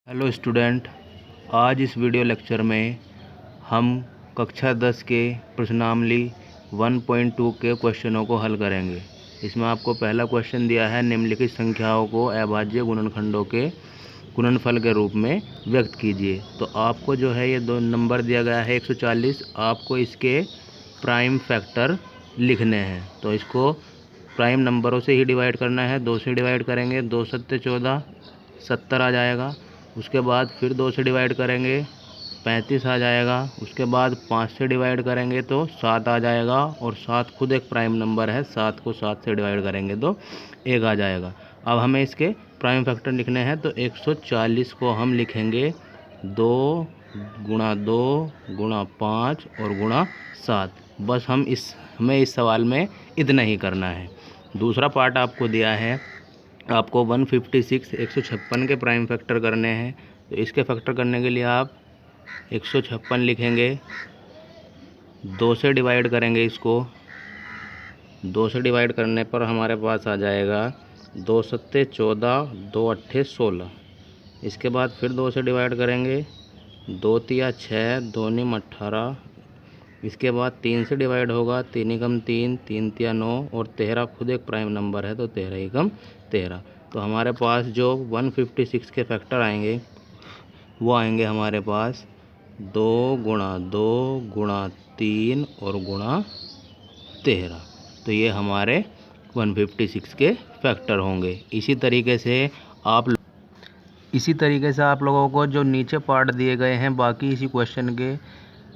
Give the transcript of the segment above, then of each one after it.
Hello student, आज इस video lecture में हम कक्षा 10 के प्रश्नावली 1.2 के क्वेश्चनों को हल करेंगे। इसमें आपको पहला क्वेश्चन दिया है, निम्नलिखित संख्याओं को अभाज्य गुणनखंडों के गुणनफल के रूप में व्यक्त कीजिए। तो आपको जो है ये दो नंबर दिया गया है 140। आपको इसके प्राइम फैक्टर लिखने हैं, तो इसको प्राइम नंबरों से ही डिवाइड करना है। 2 से डिवाइड करेंगे, 2 सत्ते 14, 70 आ जाएगा। उसके बाद फिर 2 से डिवाइड करेंगे, 35 आ जाएगा। उसके बाद 5 से डिवाइड करेंगे तो 7 आ जाएगा, और 7 खुद एक प्राइम नंबर है। 7 को 7 से डिवाइड करेंगे तो 1 आ जाएगा। अब हमें इसके प्राइम फैक्टर लिखने हैं, तो 140 को हम लिखेंगे 2 गुणा 2 गुणा 5 और गुणा 7। बस हमें इस सवाल में इतना ही करना है। दूसरा पार्ट आपको दिया है, आपको 156 156 के प्राइम फैक्टर करने हैं। तो इसके फैक्टर करने के लिए आप 156 लिखेंगे, 2 से डिवाइड करेंगे। इसको 2 से डिवाइड करने पर हमारे पास आ जाएगा 2 सत्ते 14, 2 अट्ठे 16। इसके बाद फिर 2 से डिवाइड करेंगे, 2 तिया 6, 2 निम 18। इसके बाद 3 से डिवाइड होगा, 3 एकम 3, 3 तिया 9, और 13 खुद एक प्राइम नंबर है, तो 13 एकम 13। तो हमारे पास जो 156 के फैक्टर आएंगे वो आएंगे हमारे पास 2 गुणा 2 गुणा 3 और गुणा 13। तो ये हमारे 156 के फैक्टर होंगे। इसी तरीके से आप लोगों को जो नीचे पार्ट दिए गए हैं बाकी इसी क्वेश्चन के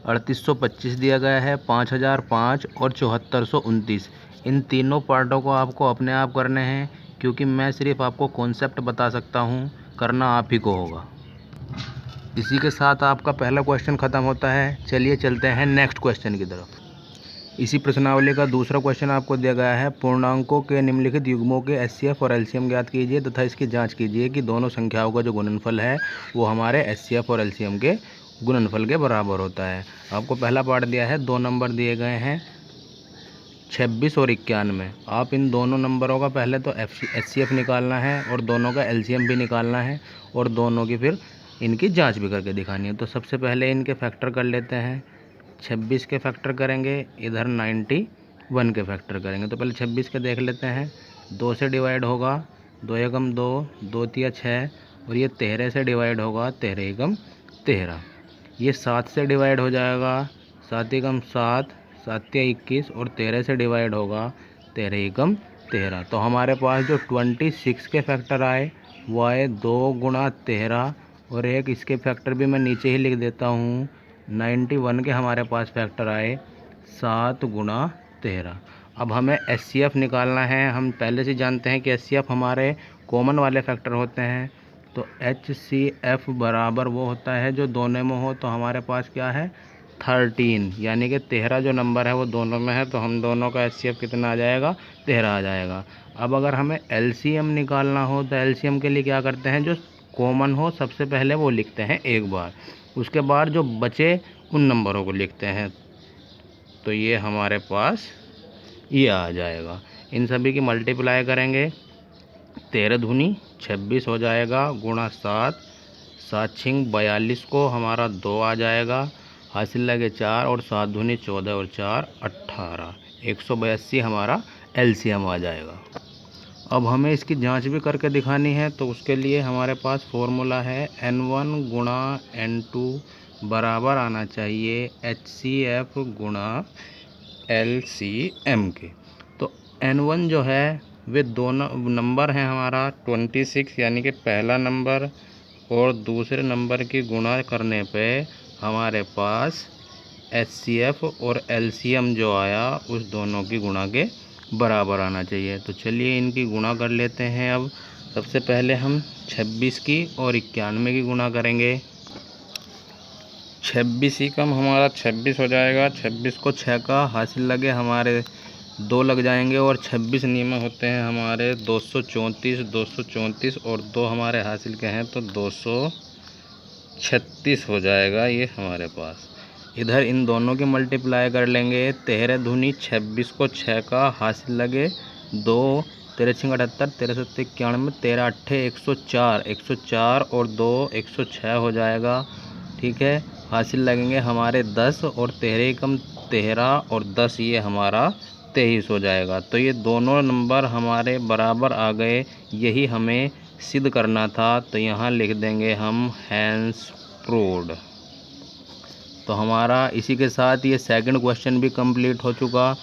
3825 दिया गया है, 5005 और 7429। इन तीनों पार्टों को आपको अपने आप करने हैं, क्योंकि मैं सिर्फ आपको कॉन्सेप्ट बता सकता हूँ, करना आप ही को होगा। इसी के साथ आपका पहला क्वेश्चन ख़त्म होता है। चलिए चलते हैं नेक्स्ट क्वेश्चन की तरफ। इसी प्रश्नावली का दूसरा क्वेश्चन आपको दिया गया है, पूर्णांकों के निम्नलिखित युग्मों के एचसीएफ और एलसीएम ज्ञात कीजिए तथा इसकी जांच कीजिए कि दोनों संख्याओं का जो गुणनफल है वो हमारे एचसीएफ और एलसीएम के गुणनफल के बराबर होता है। आपको पहला पार्ट दिया है, 2 नंबर दिए गए हैं 26 और 91। आप इन दोनों नंबरों का पहले तो एचसीएफ निकालना है और दोनों का एलसीएम भी निकालना है, और दोनों की फिर इनकी जांच भी करके दिखानी है। तो सबसे पहले इनके फैक्टर कर लेते हैं। 26 के फैक्टर करेंगे, इधर 91 के फैक्टर करेंगे। तो पहले 26 के देख लेते हैं। 2 से डिवाइड होगा, 2 एकम 2, 2 तिया 6, और ये 13 से डिवाइड होगा, 13 एकम 13। ये 7 से डिवाइड हो जाएगा, 7 एकम 7, 7 तिया 21, और 13 से डिवाइड होगा, 13 एकम 13। तो हमारे पास जो 26 के फैक्टर आए वो आए 2 गुणा 13, और एक इसके फैक्टर भी मैं नीचे ही लिख देता हूँ। 91 के हमारे पास फैक्टर आए 7 गुणा 13। अब हमें एचसीएफ निकालना है। हम पहले से जानते हैं कि एचसीएफ हमारे कॉमन वाले फैक्टर होते हैं। तो एचसीएफ बराबर वो होता है जो दोनों में हो। तो हमारे पास क्या है, 13, यानी कि 13 जो नंबर है वो दोनों में है। तो हम दोनों का एचसीएफ कितना आ जाएगा, 13 आ जाएगा। अब अगर हमें एलसीएम निकालना हो तो एलसीएम के लिए क्या करते हैं, जो कॉमन हो सबसे पहले वो लिखते हैं एक बार, उसके बाद जो बचे उन नंबरों को लिखते हैं। तो ये हमारे पास ये आ जाएगा। इन सभी की मल्टीप्लाई करेंगे, 13 दूनी 26 हो जाएगा, गुणा 7, 7 छिंग 42 को हमारा 2 आ जाएगा, हासिल लगे 4, और 7 दूनी 14 और 4 18, 182 हमारा एलसीएम आ जाएगा। अब हमें इसकी जांच भी करके दिखानी है, तो उसके लिए हमारे पास फॉर्मूला है N1 गुणा N2 बराबर आना चाहिए HCF गुणा LCM के। तो N1 जो है वे दोनों नंबर हैं हमारा 26, यानी कि पहला नंबर, और दूसरे नंबर की गुणा करने पे हमारे पास HCF और LCM जो आया उस दोनों की गुणा के बराबर आना चाहिए। तो चलिए इनकी गुणा कर लेते हैं। अब सबसे पहले हम 26 की और 91 की गुणा करेंगे। 26 ही कम हमारा 26 हो जाएगा, 26 को 6 का हासिल लगे हमारे 2 लग जाएंगे, और 26 नियम होते हैं हमारे 234 और 2 हमारे हासिल के हैं तो 236 हो जाएगा ये हमारे पास। इधर इन दोनों की मल्टीप्लाई कर लेंगे, 13 दूनी 26 को 6 का हासिल लगे 2, 13 6 78, 13 7 91, 13 8 104, 104 और 2 106 हो जाएगा। ठीक है, हासिल लगेंगे हमारे 10 और 13 कम 13 और 10 ये हमारा 23 हो जाएगा। तो ये दोनों नंबर हमारे बराबर आ गए, यही हमें सिद्ध करना था। तो यहाँ लिख देंगे हम हैंस प्रूव्ड। तो हमारा इसी के साथ ये सेकंड क्वेश्चन भी कंप्लीट हो चुका।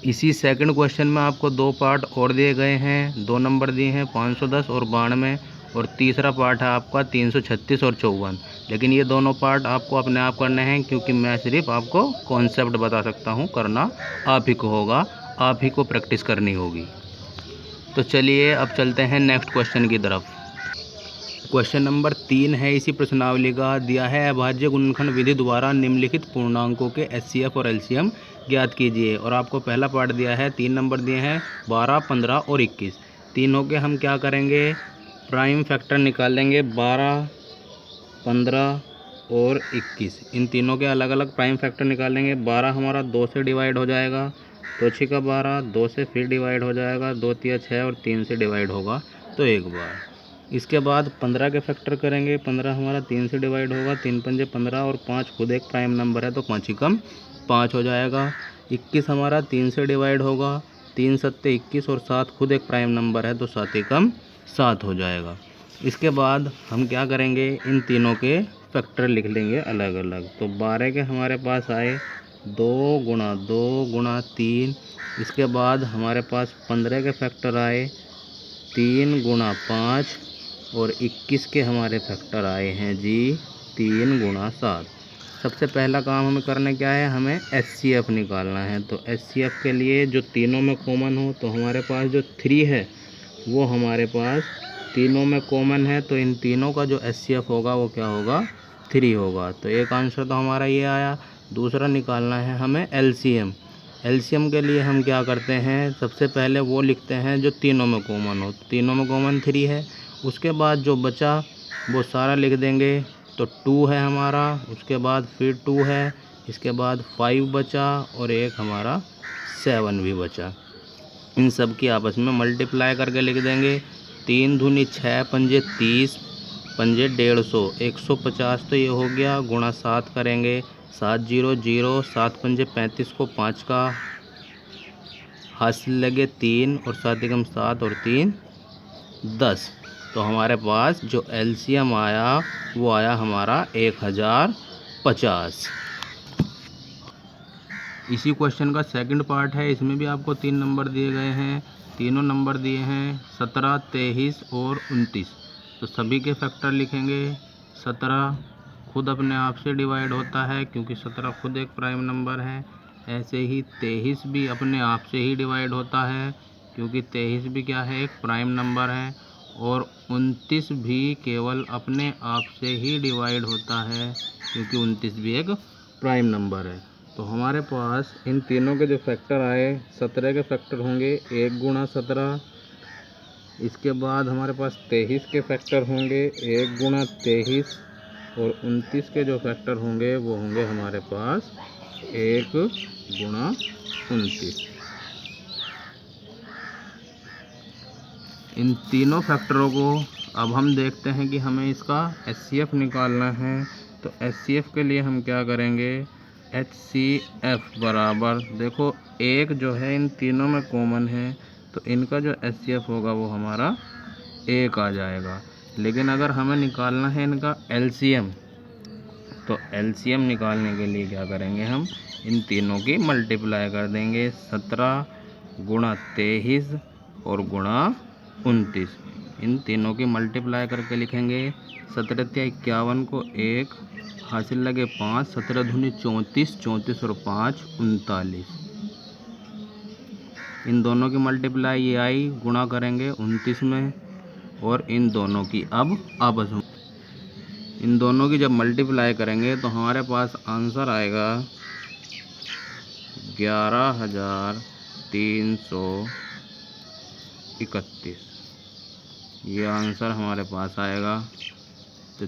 इसी सेकंड क्वेश्चन में आपको 2 पार्ट और दिए गए हैं, 2 नंबर दिए हैं 510 और 92, और तीसरा पार्ट है आपका 336 और 54। लेकिन ये दोनों पार्ट आपको अपने आप करने हैं, क्योंकि मैं सिर्फ आपको कॉन्सेप्ट बता सकता हूँ, करना आप ही को होगा, आप ही को प्रैक्टिस करनी होगी। तो चलिए अब चलते हैं नेक्स्ट क्वेश्चन की तरफ। क्वेश्चन नंबर 3 है इसी प्रश्नावली का, दिया है अभाज्य गुणनखंड विधि द्वारा निम्नलिखित पूर्णांकों के एचसीएफ और एलसीएम ज्ञात कीजिए। और आपको पहला पार्ट दिया है, 3 नंबर दिए हैं 12, 15 और 21। तीनों के हम क्या करेंगे, प्राइम फैक्टर निकाल लेंगे, 12, 15 और 21। इन तीनों के अलग अलग प्राइम फैक्टर निकालेंगे। 12 हमारा 2 से डिवाइड हो जाएगा, 2 6 का 12, 2 से फिर डिवाइड हो जाएगा, 2 3 6 और 3 से डिवाइड होगा तो एक बार। इसके बाद 15 के फैक्टर करेंगे, 15 हमारा 3 से डिवाइड होगा, 3 पंजे 15 और 5 खुद एक प्राइम नंबर है तो 5 ही कम 5 हो जाएगा। 21 हमारा 3 से डिवाइड होगा, 3 सत्ते 21 और 7 खुद एक प्राइम नंबर है तो 7 ही कम 7 हो जाएगा। इसके बाद हम क्या करेंगे, इन तीनों के फैक्टर लिख लेंगे अलग अलग। तो 12 के हमारे पास आए 2 गुणा 2 गुणा 3। इसके बाद हमारे पास 15 के फैक्टर आए 3 गुणा 5, और 21 के हमारे फैक्टर आए हैं जी 3 गुणा 7। सबसे पहला काम हमें करना क्या है, हमें एचसीएफ निकालना है। तो एचसीएफ के लिए जो तीनों में कॉमन हो, तो हमारे पास जो 3 है वो हमारे पास तीनों में कॉमन है, तो इन तीनों का जो एचसीएफ होगा वो क्या होगा, 3 होगा। तो एक आंसर तो हमारा ये आया। दूसरा निकालना है हमें एलसीएम। एलसीएम के लिए हम क्या करते हैं, सबसे पहले वो लिखते हैं जो तीनों में कॉमन हो। तीनों में कॉमन 3 है, उसके बाद जो बचा वो सारा लिख देंगे। तो 2 है हमारा, उसके बाद फिर 2 है, इसके बाद 5 बचा और एक हमारा 7 भी बचा। इन सब की आपस में मल्टीप्लाई करके लिख देंगे। 3 दूनी 6 पंजे 30, पंजे 150, 150 तो ये हो गया, गुणा 7 करेंगे, 7 0 0, 7 पंजे 35 को 5 का हासिल लगे 3 और 7 एकम 7 और 3 10। तो हमारे पास जो एलसीएम आया वो आया हमारा 1050। इसी क्वेश्चन का सेकंड पार्ट है, इसमें भी आपको 3 नंबर दिए गए हैं। तीनों नंबर दिए हैं 17, 23 और 29। तो सभी के फैक्टर लिखेंगे। 17 खुद अपने आप से डिवाइड होता है, क्योंकि 17 खुद एक प्राइम नंबर है। ऐसे ही 23 भी अपने आप से ही डिवाइड होता है, क्योंकि 23 भी क्या है, एक प्राइम नंबर है। और 29 भी केवल अपने आप से ही डिवाइड होता है, क्योंकि 29 भी एक प्राइम नंबर है। तो हमारे पास इन तीनों के जो फैक्टर आए, 17 के फैक्टर होंगे 1 गुणा 17। इसके बाद हमारे पास 23 के फैक्टर होंगे 1 गुणा 23, और 29 के जो फैक्टर होंगे वो होंगे हमारे पास 1 गुणा 29। इन तीनों फैक्टरों को अब हम देखते हैं कि हमें इसका एचसीएफ निकालना है। तो एचसीएफ के लिए हम क्या करेंगे, एचसीएफ बराबर, देखो एक जो है इन तीनों में कॉमन है, तो इनका जो एचसीएफ होगा वो हमारा 1 आ जाएगा। लेकिन अगर हमें निकालना है इनका एलसीएम, तो एलसीएम निकालने के लिए क्या करेंगे, हम इन तीनों की मल्टीप्लाई कर देंगे। 17 गुणा 23 और गुणा 29, इन तीनों की मल्टीप्लाई करके लिखेंगे। 17 51 को 1 हासिल लगे 5, 17 दूनी 34, 34 और 5 39। इन दोनों की मल्टीप्लाई ये आई, गुणा करेंगे 29 में, और इन दोनों की अब आपस में इन दोनों की जब मल्टीप्लाई करेंगे तो हमारे पास आंसर आएगा 11,331। ये आंसर हमारे पास आएगा। तो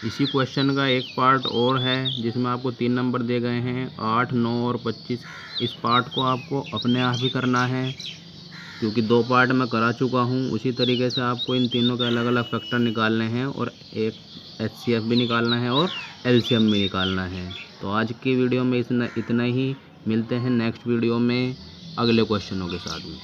इसी क्वेश्चन का एक पार्ट और है जिसमें आपको 3 नंबर दिए गए हैं 8, 9 और 25। इस पार्ट को आपको अपने आप ही करना है क्योंकि 2 पार्ट मैं करा चुका हूँ। उसी तरीके से आपको इन तीनों के अलग अलग फैक्टर निकालने हैं और एक HCF भी निकालना है और LCM भी निकालना है। तो आज की वीडियो में इतना ही। मिलते हैं नेक्स्ट वीडियो में अगले क्वेश्चनों के साथ में।